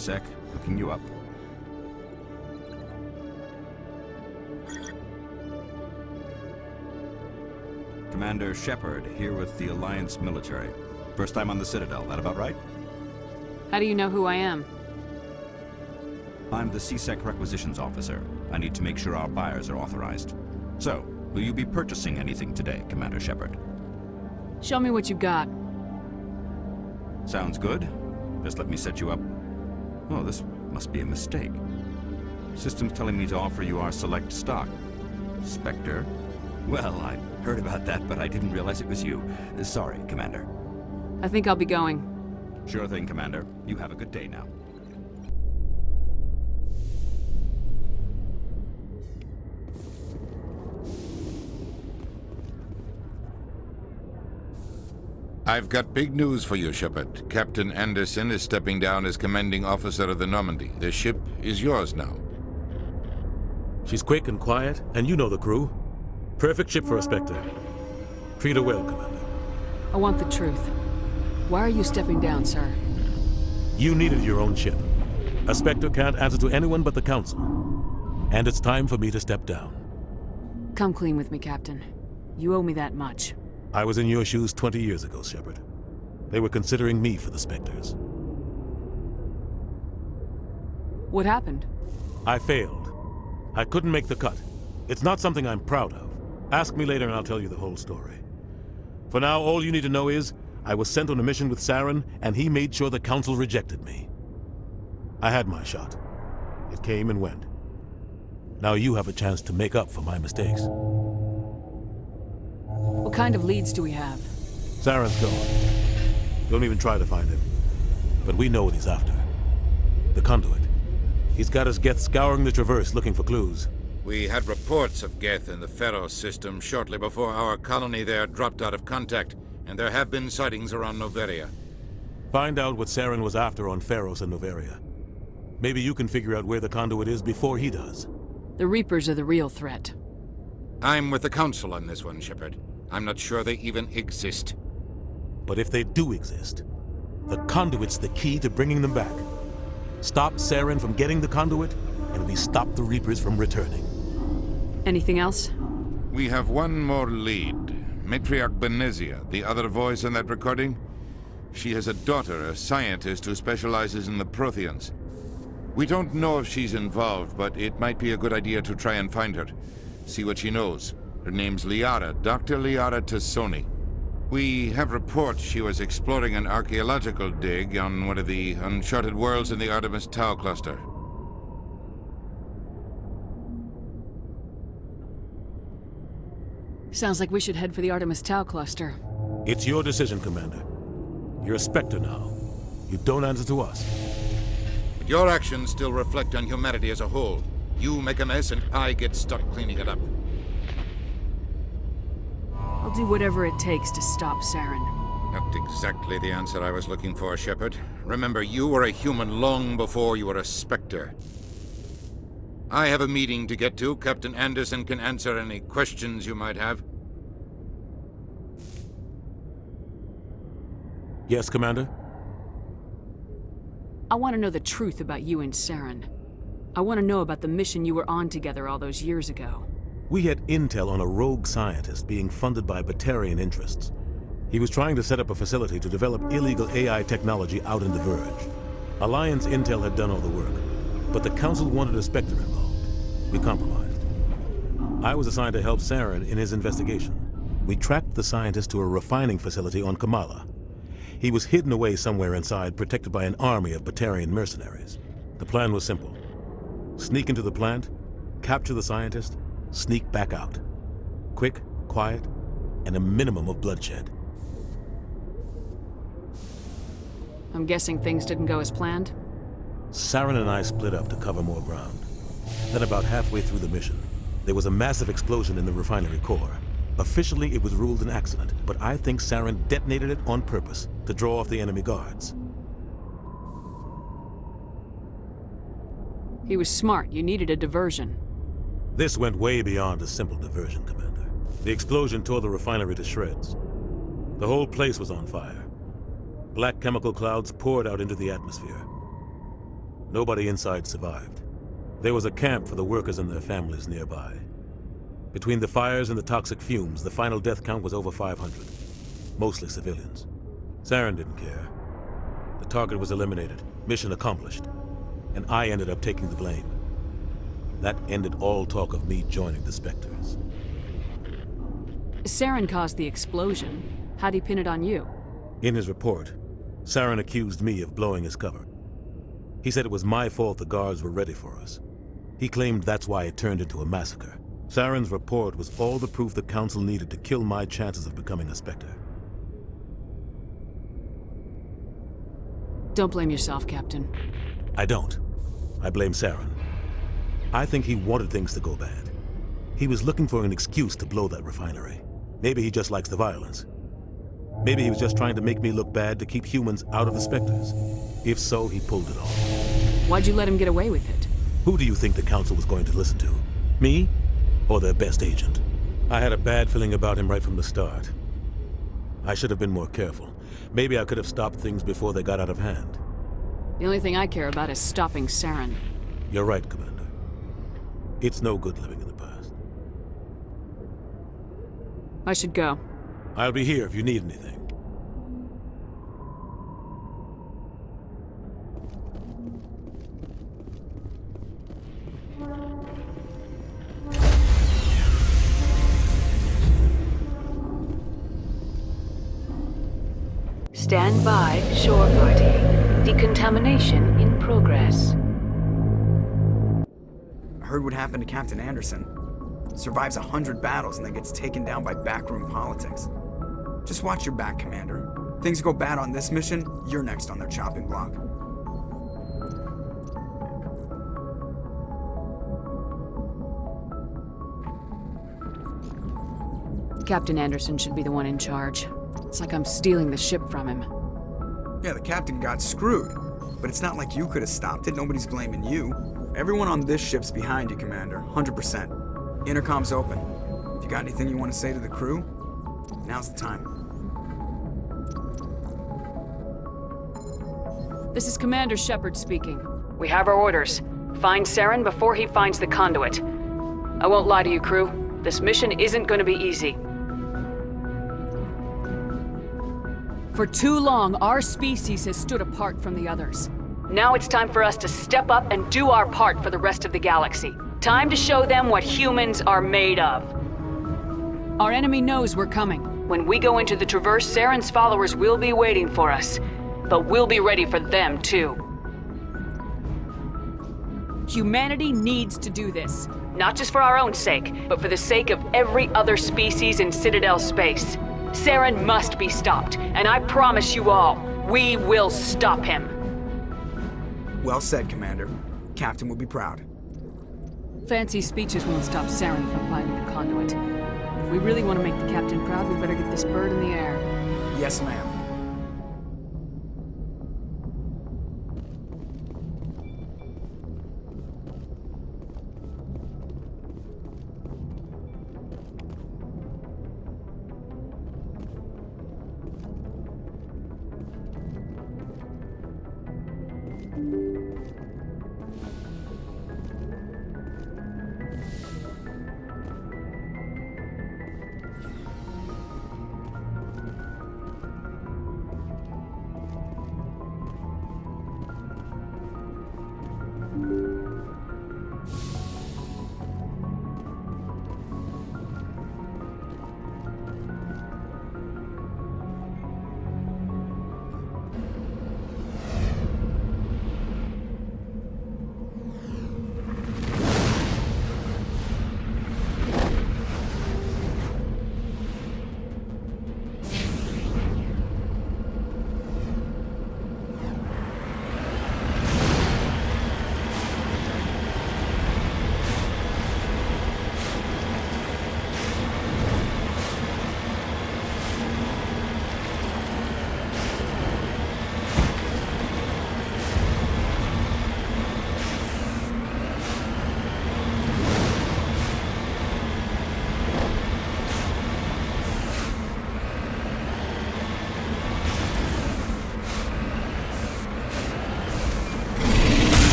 sec. Looking you up. Commander Shepard, here with the Alliance military. First time on the Citadel, that about right? How do you know who I am? I'm the C-Sec Requisitions Officer. I need to make sure our buyers are authorized. So, will you be purchasing anything today, Commander Shepard? Show me what you got. Sounds good. Just let me set you up. Oh, this must be a mistake. System's telling me to offer you our select stock. Spectre? Well, I heard about that, but I didn't realize it was you. Sorry, Commander. I think I'll be going. Sure thing, Commander. You have a good day now. I've got big news for you, Shepard. Captain Anderson is stepping down as commanding officer of the Normandy. The ship is yours now. She's quick and quiet, and you know the crew. Perfect ship for a Spectre. Treat her well, Commander. I want the truth. Why are you stepping down, sir? You needed your own ship. A Spectre can't answer to anyone but the Council. And it's time for me to step down. Come clean with me, Captain. You owe me that much. I was in your shoes 20 years ago, Shepard. They were considering me for the Spectres. What happened? I failed. I couldn't make the cut. It's not something I'm proud of. Ask me later and I'll tell you the whole story. For now, all you need to know is, I was sent on a mission with Saren, and he made sure the Council rejected me. I had my shot. It came and went. Now you have a chance to make up for my mistakes. What kind of leads do we have? Saren's gone. Don't even try to find him. But we know what he's after. The conduit. He's got his Geth scouring the Traverse looking for clues. We had reports of Geth in the Pharos system shortly before our colony there dropped out of contact, and there have been sightings around Noveria. Find out what Saren was after on Pharos and Noveria. Maybe you can figure out where the conduit is before he does. The Reapers are the real threat. I'm with the Council on this one, Shepard. I'm not sure they even exist. But if they do exist, the conduit's the key to bringing them back. Stop Saren from getting the conduit, and we stop the Reapers from returning. Anything else? We have one more lead. Matriarch Benezia, the other voice in that recording. She has a daughter, a scientist who specializes in the Protheans. We don't know if she's involved, but it might be a good idea to try and find her. See what she knows. Her name's Liara, Dr. Liara Tassoni. We have reports she was exploring an archaeological dig on one of the uncharted worlds in the Artemis Tau cluster. Sounds like we should head for the Artemis Tau cluster. It's your decision, Commander. You're a Spectre now. You don't answer to us. But your actions still reflect on humanity as a whole. You make a mess and I get stuck cleaning it up. I'll do whatever it takes to stop Saren. Not exactly the answer I was looking for, Shepard. Remember, you were a human long before you were a Spectre. I have a meeting to get to. Captain Anderson can answer any questions you might have. Yes, Commander? I want to know the truth about you and Saren. I want to know about the mission you were on together all those years ago. We had intel on a rogue scientist being funded by Batarian interests. He was trying to set up a facility to develop illegal AI technology out in the Verge. Alliance intel had done all the work, but the Council wanted a Spectre involved. We compromised. I was assigned to help Saren in his investigation. We tracked the scientist to a refining facility on Kamala. He was hidden away somewhere inside, protected by an army of Batarian mercenaries. The plan was simple. Sneak into the plant, capture the scientist, sneak back out. Quick, quiet, and a minimum of bloodshed. I'm guessing things didn't go as planned? Saren and I split up to cover more ground. Then about halfway through the mission, there was a massive explosion in the refinery core. Officially, it was ruled an accident, but I think Saren detonated it on purpose to draw off the enemy guards. He was smart. You needed a diversion. This went way beyond a simple diversion, Commander. The explosion tore the refinery to shreds. The whole place was on fire. Black chemical clouds poured out into the atmosphere. Nobody inside survived. There was a camp for the workers and their families nearby. Between the fires and the toxic fumes, the final death count was over 500. Mostly civilians. Saren didn't care. The target was eliminated, mission accomplished. And I ended up taking the blame. That ended all talk of me joining the Spectres. Saren caused the explosion. How'd he pin it on you? In his report, Saren accused me of blowing his cover. He said it was my fault the guards were ready for us. He claimed that's why it turned into a massacre. Saren's report was all the proof the Council needed to kill my chances of becoming a Spectre. Don't blame yourself, Captain. I don't. I blame Saren. I think he wanted things to go bad. He was looking for an excuse to blow that refinery. Maybe he just likes the violence. Maybe he was just trying to make me look bad to keep humans out of the Spectres. If so, he pulled it off. Why'd you let him get away with it? Who do you think the Council was going to listen to? Me? Or their best agent? I had a bad feeling about him right from the start. I should have been more careful. Maybe I could have stopped things before they got out of hand. The only thing I care about is stopping Saren. You're right, Commander. It's no good living in the past. I should go. I'll be here if you need anything. Stand by, shore party. Decontamination in progress. I heard what happened to Captain Anderson. Survives 100 battles and then gets taken down by backroom politics. Just watch your back, Commander. Things go bad on this mission, you're next on their chopping block. Captain Anderson should be the one in charge. It's like I'm stealing the ship from him. Yeah, the captain got screwed. But it's not like you could have stopped it. Nobody's blaming you. Everyone on this ship's behind you, Commander. 100%. Intercom's open. If you got anything you want to say to the crew, now's the time. This is Commander Shepard speaking. We have our orders. Find Saren before he finds the conduit. I won't lie to you, crew. This mission isn't going to be easy. For too long, our species has stood apart from the others. Now it's time for us to step up and do our part for the rest of the galaxy. Time to show them what humans are made of. Our enemy knows we're coming. When we go into the Traverse, Saren's followers will be waiting for us. But we'll be ready for them, too. Humanity needs to do this. Not just for our own sake, but for the sake of every other species in Citadel space. Saren must be stopped, and I promise you all, we will stop him. Well said, Commander. Captain will be proud. Fancy speeches won't stop Saren from finding the conduit. If we really want to make the captain proud, we better get this bird in the air. Yes, ma'am.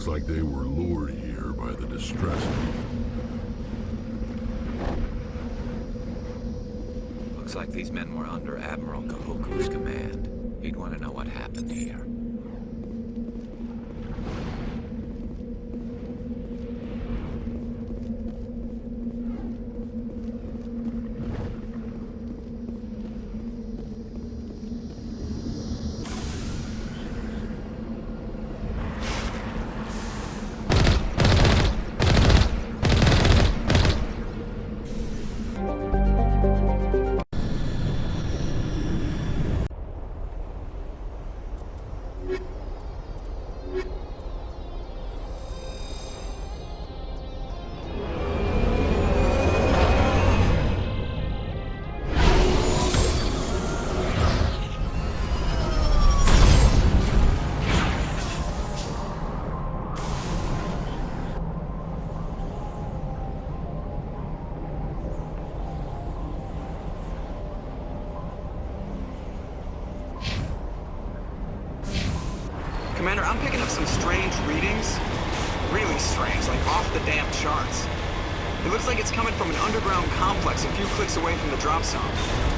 like they were lured here by the distress movement. Looks like these men were under Admiral Kahuku's command. He'd want to know what happened here. Commander, I'm picking up some strange readings. Really strange, like off the damn charts. It looks like it's coming from an underground complex a few clicks away from the drop zone.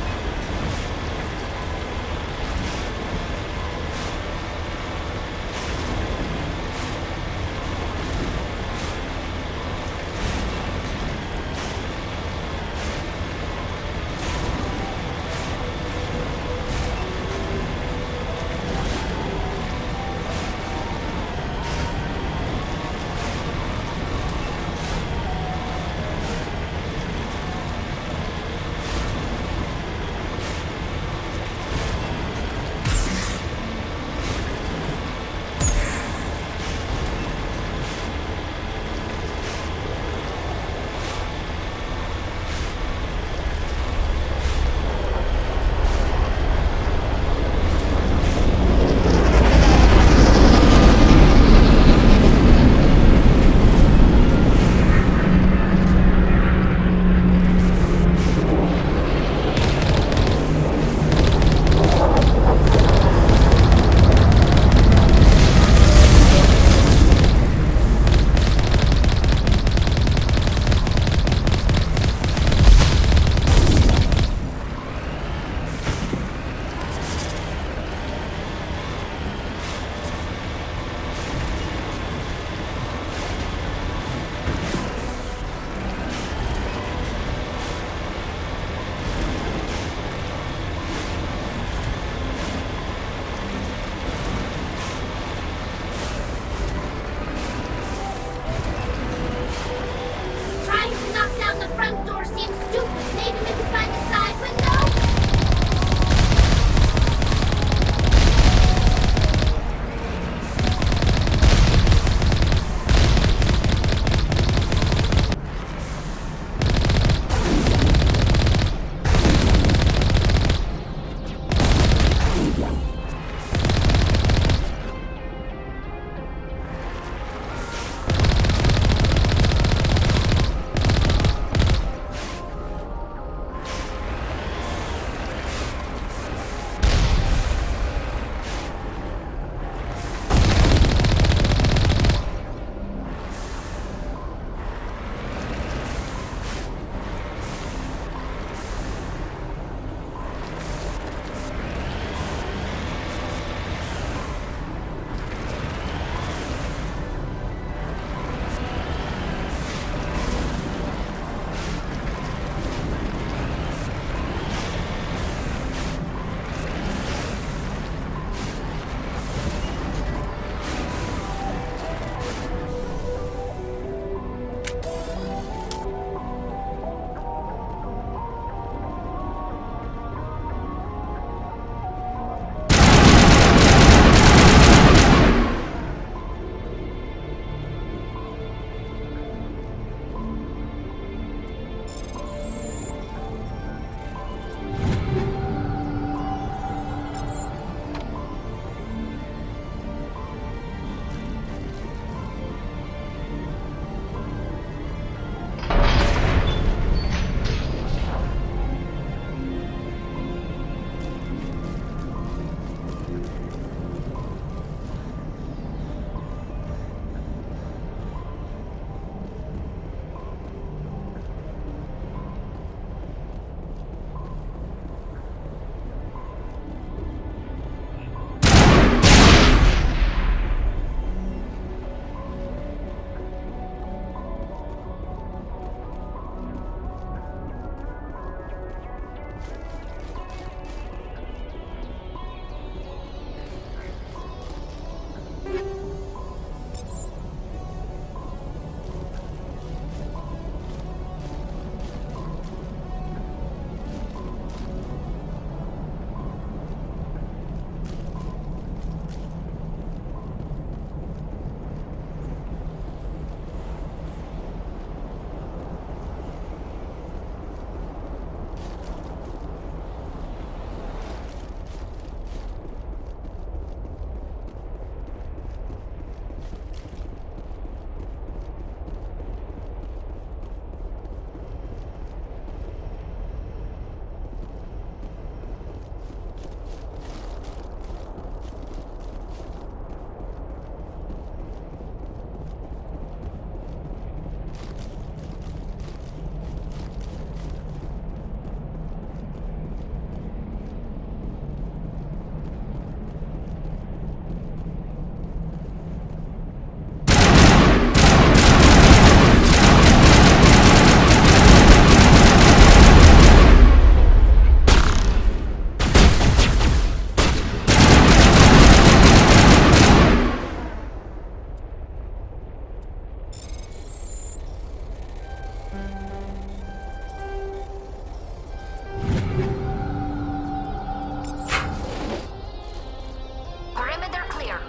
Perimeter clear.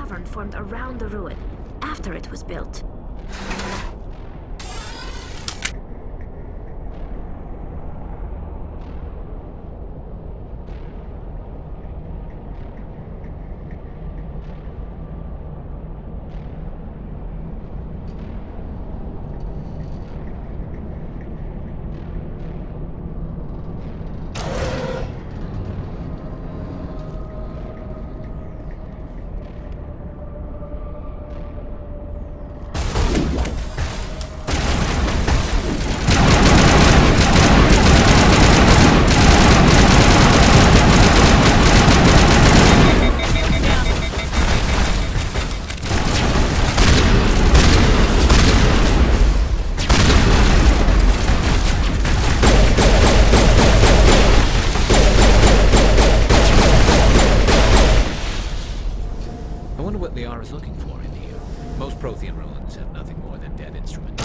cavern formed around the ruin after it was built. I wonder what Liara's looking for in here. Most Prothean ruins have nothing more than dead instruments.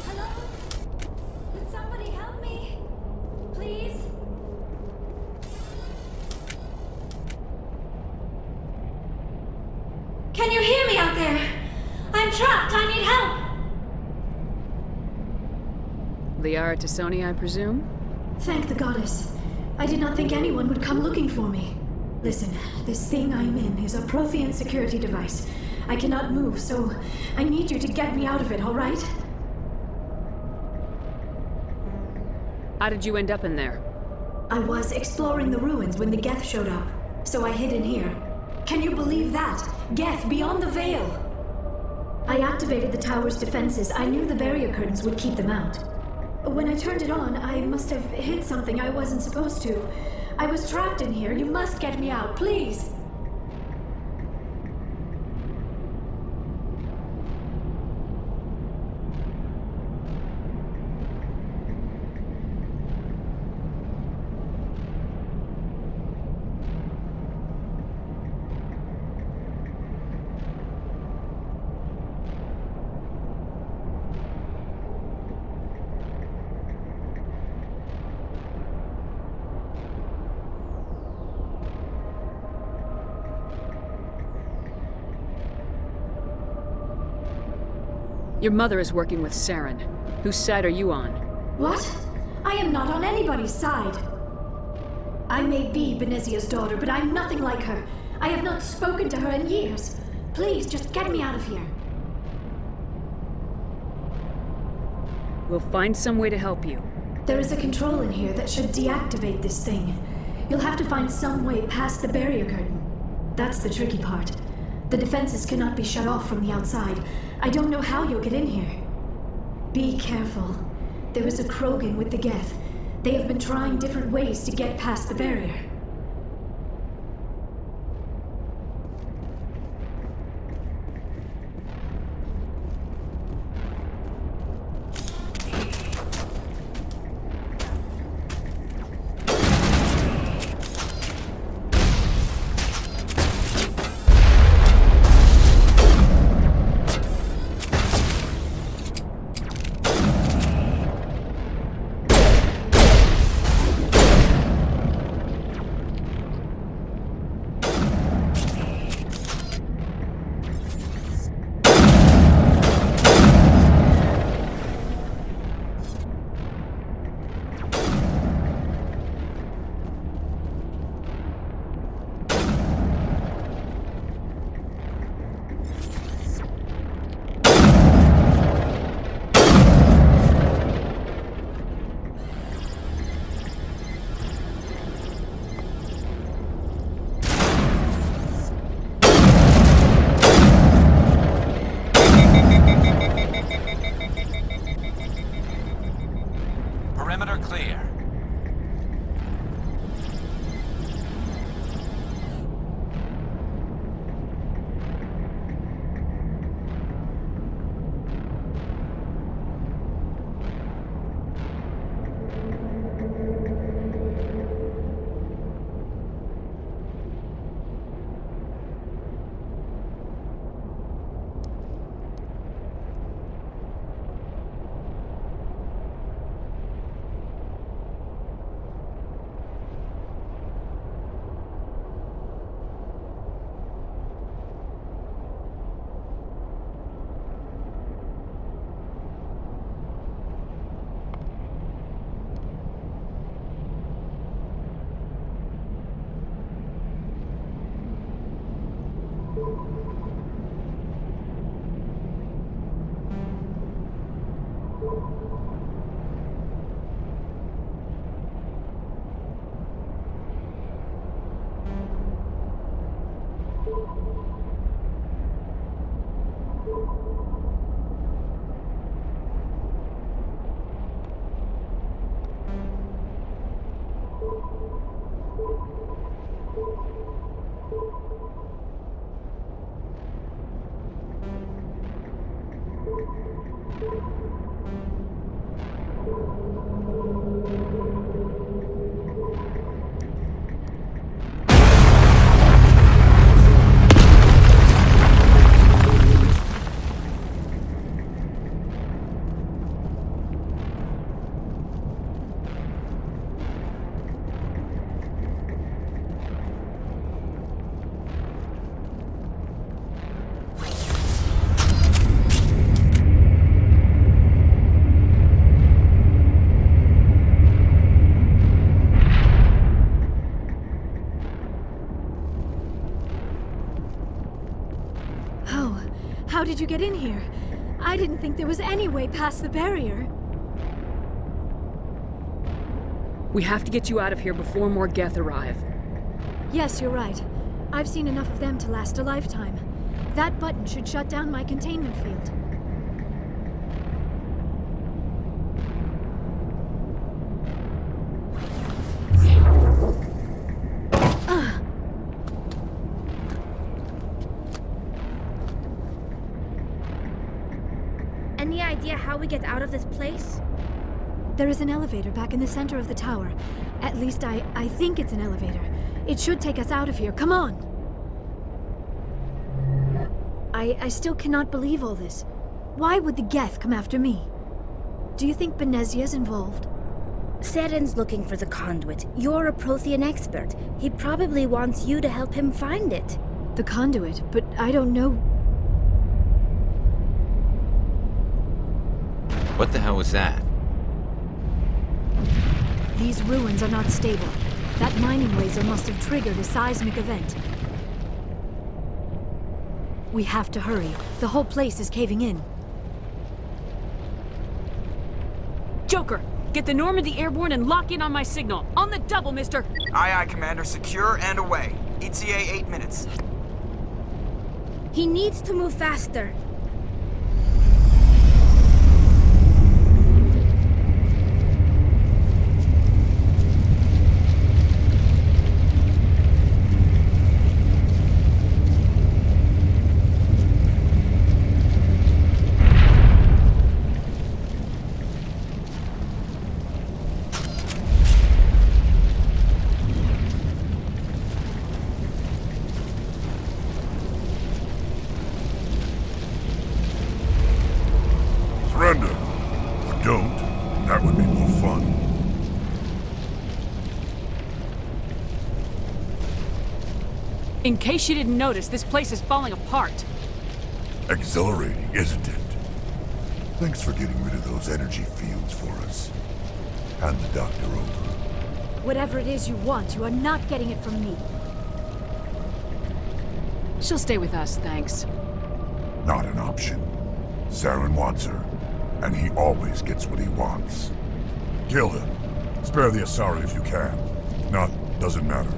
Hello? Can somebody help me? Please? Can you hear me out there? I'm trapped. I need help. Liara to Sony, I presume? Thank the goddess. I did not think anyone would come looking for me. Listen, this thing I'm in is a Prothean security device. I cannot move, so I need you to get me out of it, all right? How did you end up in there? I was exploring the ruins when the Geth showed up, so I hid in here. Can you believe that? Geth, beyond the veil! I activated the tower's defenses. I knew the barrier curtains would keep them out. When I turned it on, I must have hit something I wasn't supposed to. I was trapped in here. You must get me out, please! Your mother is working with Saren. Whose side are you on? What? I am not on anybody's side. I may be Benezia's daughter, but I'm nothing like her. I have not spoken to her in years. Please, just get me out of here. We'll find some way to help you. There is a control in here that should deactivate this thing. You'll have to find some way past the barrier curtain. That's the tricky part. The defenses cannot be shut off from the outside. I don't know how you'll get in here. Be careful. There is a Krogan with the Geth. They have been trying different ways to get past the barrier. How did you get in here? I didn't think there was any way past the barrier. We have to get you out of here before more Geth arrive. Yes, you're right. I've seen enough of them to last a lifetime. That button should shut down my containment field. Any idea how we get out of this place? There is an elevator back in the center of the tower. At least I think it's an elevator. It should take us out of here. Come on! I still cannot believe all this. Why would the Geth come after me? Do you think Benezia's involved? Seren's looking for the conduit. You're a Prothean expert. He probably wants you to help him find it. The conduit, but I don't know. What the hell was that? These ruins are not stable. That mining laser must have triggered a seismic event. We have to hurry. The whole place is caving in. Joker, get the Normandy airborne and lock in on my signal. On the double, mister! Aye, aye, Commander. Secure and away. ETA 8 minutes. He needs to move faster. Surrender. Or don't. That would be more fun. In case you didn't notice, this place is falling apart. Exhilarating, isn't it? Thanks for getting rid of those energy fields for us. Hand the doctor over. Whatever it is you want, you are not getting it from me. She'll stay with us, thanks. Not an option. Saren wants her, and he always gets what he wants. Kill him. Spare the Asari if you can. If not, doesn't matter.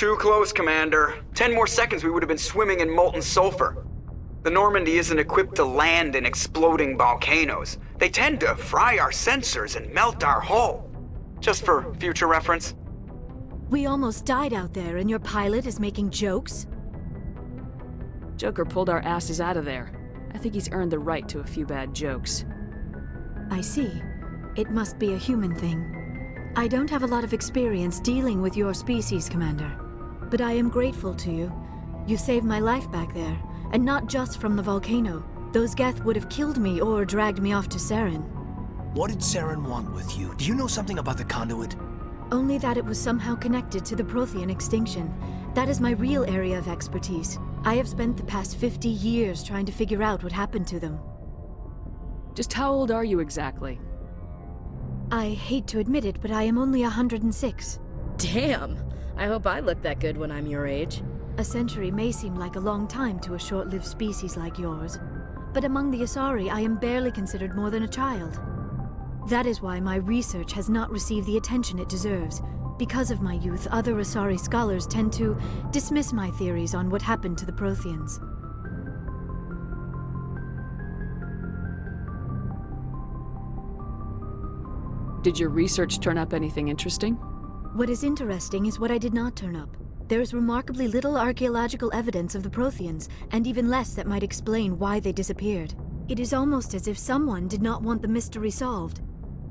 Too close, Commander. 10 more seconds we would have been swimming in molten sulfur. The Normandy isn't equipped to land in exploding volcanoes. They tend to fry our sensors and melt our hull. Just for future reference. We almost died out there, and your pilot is making jokes? Joker pulled our asses out of there. I think he's earned the right to a few bad jokes. I see. It must be a human thing. I don't have a lot of experience dealing with your species, Commander. But I am grateful to you. You saved my life back there, and not just from the volcano. Those Geth would have killed me or dragged me off to Saren. What did Saren want with you? Do you know something about the conduit? Only that it was somehow connected to the Prothean extinction. That is my real area of expertise. I have spent the past 50 years trying to figure out what happened to them. Just how old are you exactly? I hate to admit it, but I am only 106. Damn! I hope I look that good when I'm your age. A century may seem like a long time to a short-lived species like yours, but among the Asari, I am barely considered more than a child. That is why my research has not received the attention it deserves. Because of my youth, other Asari scholars tend to dismiss my theories on what happened to the Protheans. Did your research turn up anything interesting? What is interesting is what I did not turn up. There is remarkably little archaeological evidence of the Protheans, and even less that might explain why they disappeared. It is almost as if someone did not want the mystery solved.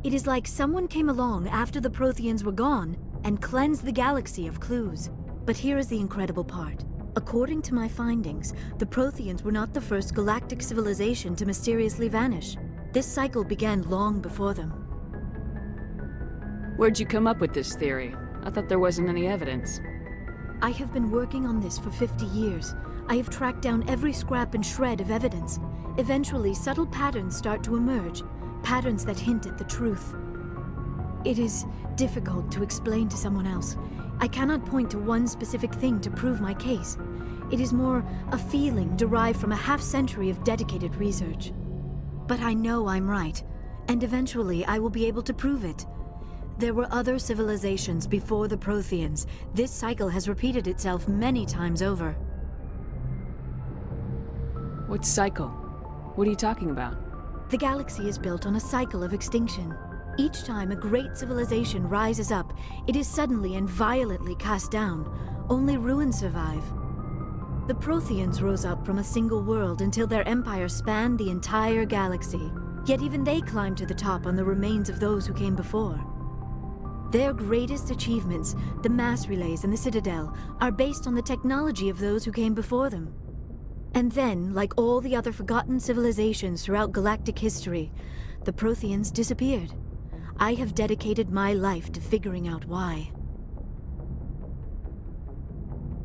It is like someone came along after the Protheans were gone and cleansed the galaxy of clues. But here is the incredible part. According to my findings, the Protheans were not the first galactic civilization to mysteriously vanish. This cycle began long before them. Where'd you come up with this theory? I thought there wasn't any evidence. I have been working on this for 50 years. I have tracked down every scrap and shred of evidence. Eventually, subtle patterns start to emerge, patterns that hint at the truth. It is difficult to explain to someone else. I cannot point to one specific thing to prove my case. It is more a feeling derived from a half-century of dedicated research. But I know I'm right, and eventually I will be able to prove it. There were other civilizations before the Protheans. This cycle has repeated itself many times over. What cycle? What are you talking about? The galaxy is built on a cycle of extinction. Each time a great civilization rises up, it is suddenly and violently cast down. Only ruins survive. The Protheans rose up from a single world until their empire spanned the entire galaxy. Yet even they climbed to the top on the remains of those who came before. Their greatest achievements, the mass relays and the Citadel, are based on the technology of those who came before them. And then, like all the other forgotten civilizations throughout galactic history, the Protheans disappeared. I have dedicated my life to figuring out why.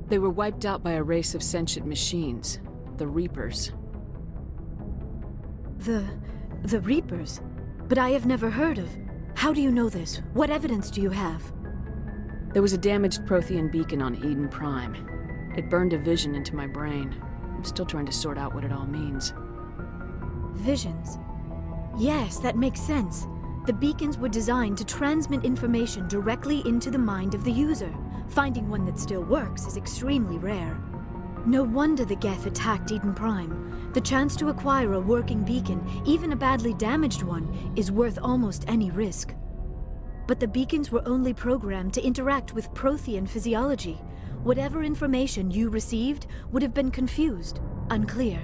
They were wiped out by a race of sentient machines, the Reapers. The Reapers? But I have never heard of. How do you know this? What evidence do you have? There was a damaged Prothean beacon on Eden Prime. It burned a vision into my brain. I'm still trying to sort out what it all means. Visions? Yes, that makes sense. The beacons were designed to transmit information directly into the mind of the user. Finding one that still works is extremely rare. No wonder the Geth attacked Eden Prime. The chance to acquire a working beacon, even a badly damaged one, is worth almost any risk. But the beacons were only programmed to interact with Prothean physiology. Whatever information you received would have been confused, unclear.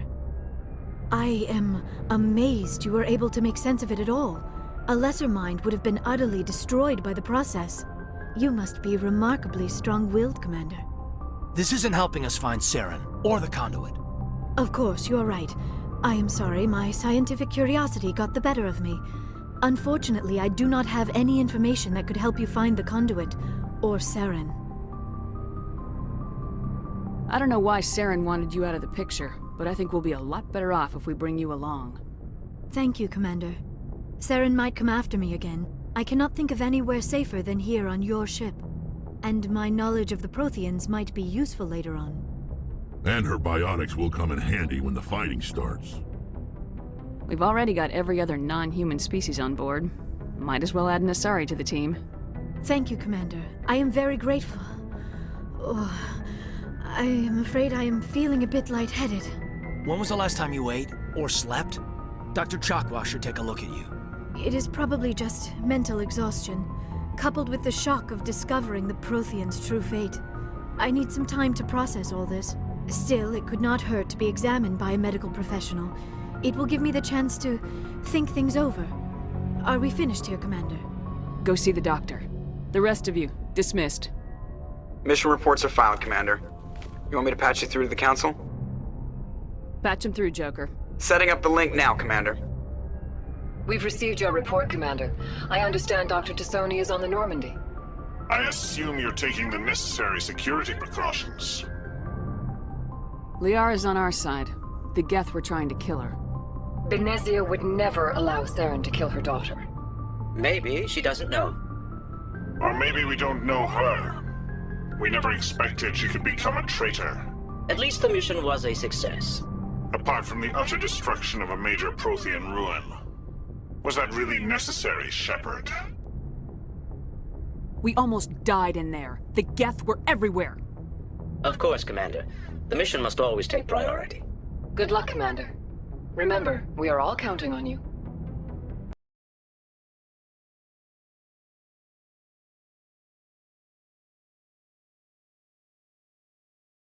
I am amazed you were able to make sense of it at all. A lesser mind would have been utterly destroyed by the process. You must be remarkably strong-willed, Commander. This isn't helping us find Saren, or the conduit. Of course, you are right. I am sorry, my scientific curiosity got the better of me. Unfortunately, I do not have any information that could help you find the conduit, or Saren. I don't know why Saren wanted you out of the picture, but I think we'll be a lot better off if we bring you along. Thank you, Commander. Saren might come after me again. I cannot think of anywhere safer than here on your ship. And my knowledge of the Protheans might be useful later on. And her biotics will come in handy when the fighting starts. We've already got every other non-human species on board. Might as well add an Asari to the team. Thank you, Commander. I am very grateful. Oh, I am afraid I am feeling a bit lightheaded. When was the last time you ate or slept? Dr. Chakwa should take a look at you. It is probably just mental exhaustion, coupled with the shock of discovering the Prothean's true fate. I need some time to process all this. Still, it could not hurt to be examined by a medical professional. It will give me the chance to think things over. Are we finished here, Commander? Go see the doctor. The rest of you, dismissed. Mission reports are filed, Commander. You want me to patch you through to the Council? Patch him through, Joker. Setting up the link now, Commander. We've received your report, Commander. I understand Dr. Tassoni is on the Normandy. I assume you're taking the necessary security precautions. Liara's on our side. The Geth were trying to kill her. Benezia would never allow Saren to kill her daughter. Maybe she doesn't know. Or maybe we don't know her. We never expected she could become a traitor. At least the mission was a success. Apart from the utter destruction of a major Prothean ruin. Was that really necessary, Shepard? We almost died in there. The Geth were everywhere. Of course, Commander. The mission must always take priority. Good luck, Commander. Remember, we are all counting on you.